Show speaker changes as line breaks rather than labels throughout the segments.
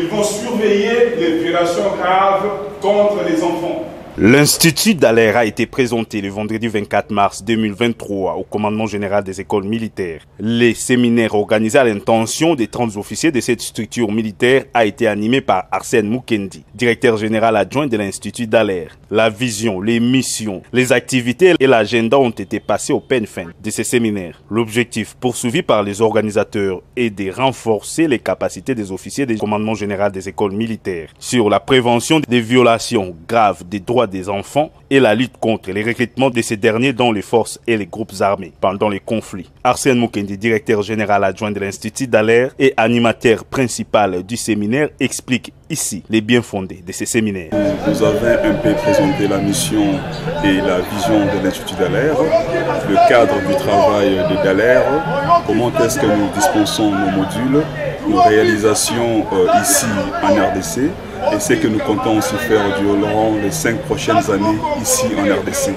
Ils vont surveiller les violations graves contre les enfants.
L'Institut Dallaire a été présenté le vendredi 24 mars 2023 au commandement général des écoles militaires. Les séminaires organisés à l'intention des 30 officiers de cette structure militaire a été animé par Arsène Moukendi, directeur général adjoint de l'Institut Dallaire. La vision, les missions, les activités et l'agenda ont été passés au peigne fin de ces séminaires. L'objectif poursuivi par les organisateurs est de renforcer les capacités des officiers du commandement général des écoles militaires sur la prévention des violations graves des droits des enfants et la lutte contre les recrutements de ces derniers dans les forces et les groupes armés pendant les conflits. Arsène Moukendi, directeur général adjoint de l'Institut Dallaire et animateur principal du séminaire, explique ici les biens fondés de ces séminaires.
Vous avez un peu présenté la mission et la vision de l'Institut Dallaire, le cadre du travail de Dallaire, comment est-ce que nous dispensons nos modules, nos réalisations ici en RDC, et ce que nous comptons aussi faire durant les 5 prochaines années ici en RDC,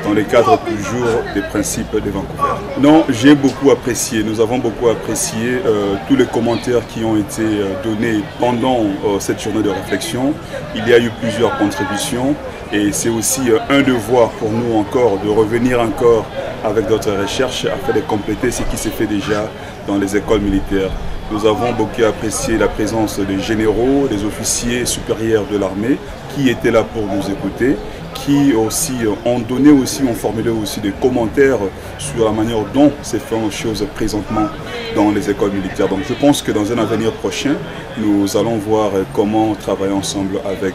dans le cadre toujours des principes de Vancouver. Non, j'ai beaucoup apprécié, nous avons beaucoup apprécié tous les commentaires qui ont été donnés pendant cette journée de réflexion. Il y a eu plusieurs contributions et c'est aussi un devoir pour nous encore de revenir encore avec d'autres recherches afin de compléter ce qui s'est fait déjà dans les écoles militaires. Nous avons beaucoup apprécié la présence des généraux, des officiers supérieurs de l'armée qui étaient là pour nous écouter, qui aussi ont formulé aussi des commentaires sur la manière dont se font les choses présentement dans les écoles militaires. Donc je pense que dans un avenir prochain, nous allons voir comment travailler ensemble avec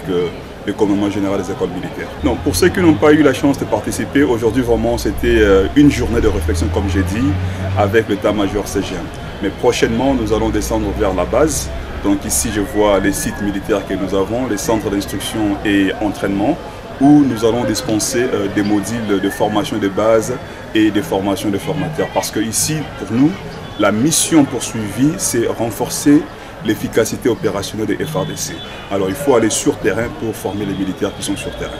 le commandement général des écoles militaires. Non, pour ceux qui n'ont pas eu la chance de participer, aujourd'hui vraiment c'était une journée de réflexion comme j'ai dit, avec l'état-major CGM. Mais prochainement, nous allons descendre vers la base. Donc ici, je vois les sites militaires que nous avons, les centres d'instruction et entraînement, où nous allons dispenser des modules de formation de base et de formation de formateurs. Parce que ici, pour nous, la mission poursuivie, c'est renforcer l'efficacité opérationnelle des FARDC. Alors il faut aller sur terrain pour former les militaires qui sont sur terrain.